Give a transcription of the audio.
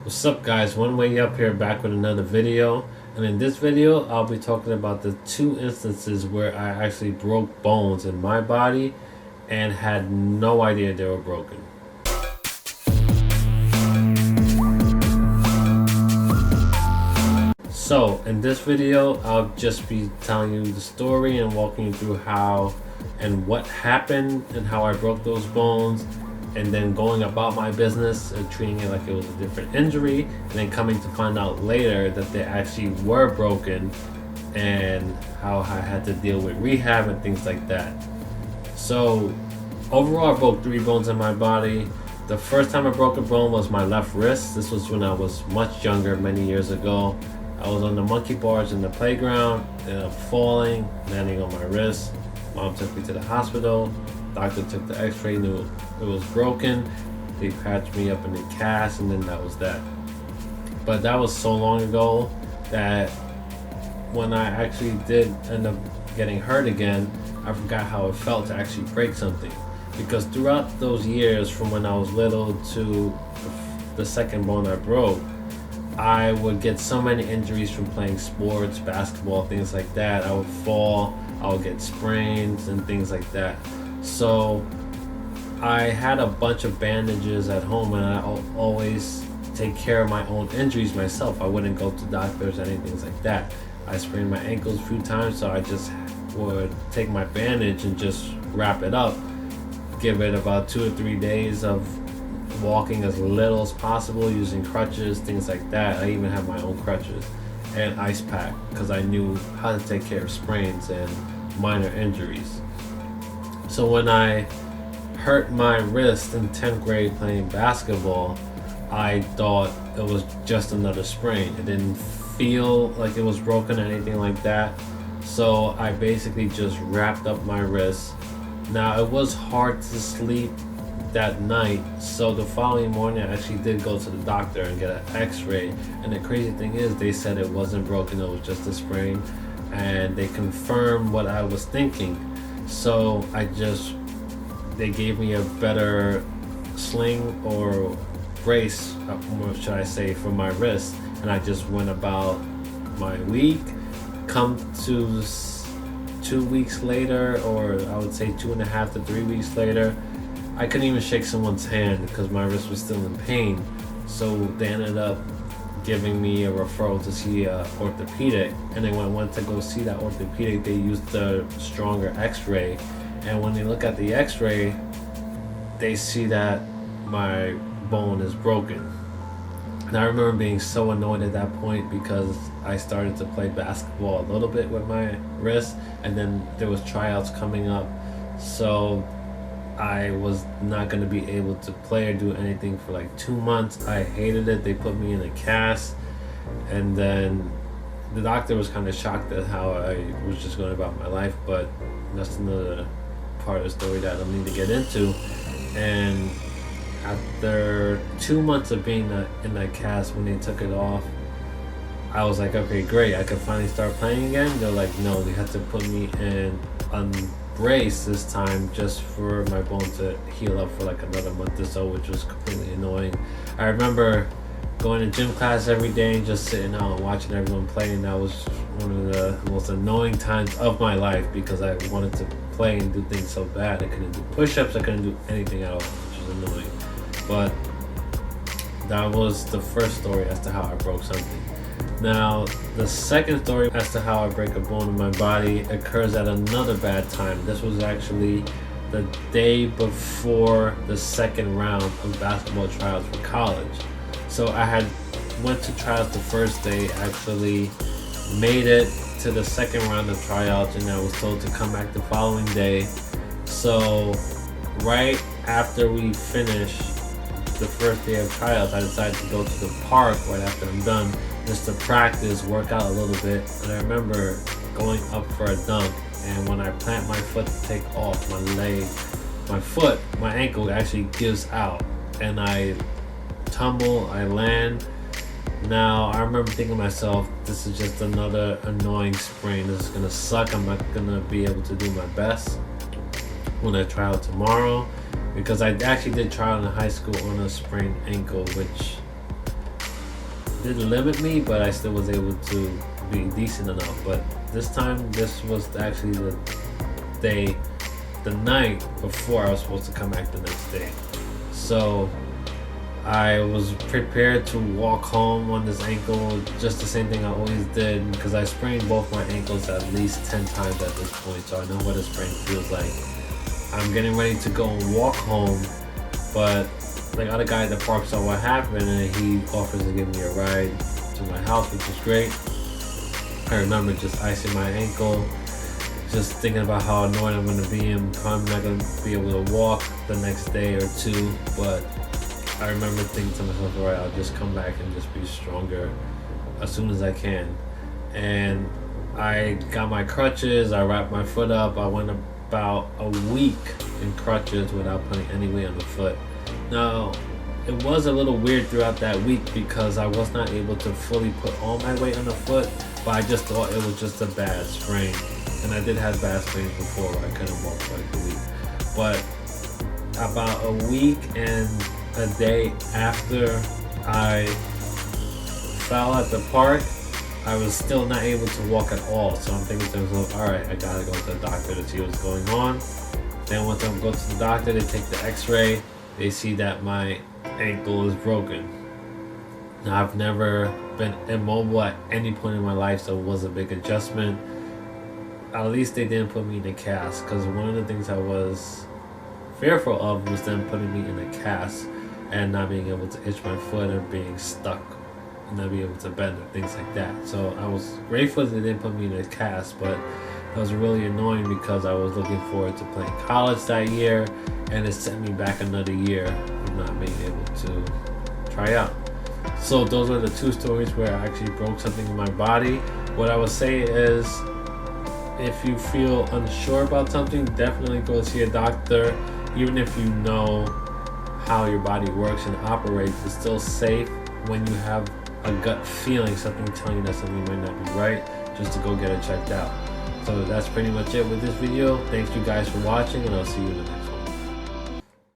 What's up guys, One Way Up here back with another video, and in this video I'll be talking about the two instances where I actually broke bones in my body and had no idea they were broken. So in this video I'll just be telling you the story and walking you through how and what happened and how I broke those bones, and then going about my business and treating it like it was a different injury, and then coming to find out later that they actually were broken and how I had to deal with rehab and things like that. So overall I broke 3 bones in my body. The first time I broke a bone was my left wrist. This was when I was much younger, many years ago. I was on the monkey bars in the playground, ended up falling, landing on my wrist. Mom took me to the hospital. Doctor took the x-ray, knew it was broken. They patched me up in a cast, and then that was that. But that was so long ago that when I actually did end up getting hurt again, I forgot how it felt to actually break something. Because throughout those years, from when I was little to the second bone I broke, I would get so many injuries from playing sports, basketball, things like that. I would fall, I would get sprains and things like that. So I had a bunch of bandages at home, and I always take care of my own injuries myself. I wouldn't go to doctors or anything like that. I sprained my ankles a few times, so I just would take my bandage and just wrap it up, give it about 2 or 3 days of walking as little as possible, using crutches, things like that. I even have my own crutches and ice pack because I knew how to take care of sprains and minor injuries. So when I hurt my wrist in 10th grade playing basketball, I thought it was just another sprain. It didn't feel like it was broken or anything like that. So I basically just wrapped up my wrist. Now it was hard to sleep that night, so the following morning I actually did go to the doctor and get an x-ray, and the crazy thing is they said it wasn't broken, it was just a sprain, and they confirmed what I was thinking. So they gave me a better sling or brace, what should I say, for my wrist, and I just went about my week. Come to 2 weeks later, or I would say 2.5 to 3 weeks later, I couldn't even shake someone's hand because my wrist was still in pain. So they ended up giving me a referral to see an orthopedic, and then when I went to go see that orthopedic, they used the stronger x-ray, and when they look at the x-ray, they see that my bone is broken. And I remember being so annoyed at that point because I started to play basketball a little bit with my wrist, and then there was tryouts coming up, so I was not going to be able to play or do anything for like 2 months. I hated it. They put me in a cast, and then the doctor was kind of shocked at how I was just going about my life, but that's another part of the story that I don't need to get into. And after 2 months of being in that cast, when they took it off, I was like, okay, great, I could finally start playing again. They're like, no, they had to put me in brace this time just for my bone to heal up for like another month or so, which was completely annoying. I remember going to gym class every day and just sitting out and watching everyone play, and that was one of the most annoying times of my life because I wanted to play and do things so bad. I couldn't do push-ups, I couldn't do anything at all, which was annoying. But that was the first story as to how I broke something. Now, the second story as to how I break a bone in my body occurs at another bad time. This was actually the day before the second round of basketball tryouts for college. So I went to tryouts the first day, actually made it to the second round of tryouts, and I was told to come back the following day. So right after we finished the first day of tryouts, I decided to go to the park right after I'm done, just to practice, work out a little bit. And I remember going up for a dunk, and when I plant my foot to take off, my ankle actually gives out, and I tumble, I land. Now I remember thinking to myself, this is just another annoying sprain, this is gonna suck, I'm not gonna be able to do my best when I try out tomorrow, because I actually did try out in high school on a sprained ankle, which did limit me, but I still was able to be decent enough. But this time, this was actually the night before I was supposed to come back the next day. So I was prepared to walk home on this ankle, just the same thing I always did, because I sprained both my ankles at least 10 times at this point, so I know what a sprain feels like. I'm getting ready to go and walk home, but the other guy at the park saw what happened, and he offers to give me a ride to my house, which was great. I remember just icing my ankle, just thinking about how annoyed I'm going to be, and I'm not going to be able to walk the next day or two, but I remember thinking to myself, alright, I'll just come back and just be stronger as soon as I can. And I got my crutches, I wrapped my foot up, I went about a week in crutches without putting any weight on the foot. Now, it was a little weird throughout that week because I was not able to fully put all my weight on the foot, but I just thought it was just a bad sprain. And I did have bad sprains before where I couldn't walk for like a week. But about a week and a day after I fell at the park, I was still not able to walk at all. So I'm thinking to myself, alright, I gotta go to the doctor to see what's going on. Then once I go to the doctor, they take the x-ray, they see that my ankle is broken. Now, I've never been immobile at any point in my life, so it was a big adjustment. At least they didn't put me in a cast, because one of the things I was fearful of was them putting me in a cast and not being able to itch my foot or being stuck and not being able to bend and things like that. So I was grateful that they didn't put me in a cast, but it was really annoying because I was looking forward to playing college that year, and it sent me back another year of not being able to try out. So those are the two stories where I actually broke something in my body. What I would say is, if you feel unsure about something, definitely go see a doctor. Even if you know how your body works and operates, it's still safe when you have a gut feeling, something telling you that something might not be right, just to go get it checked out. So that's pretty much it with this video. Thanks you guys for watching, and I'll see you in the next one.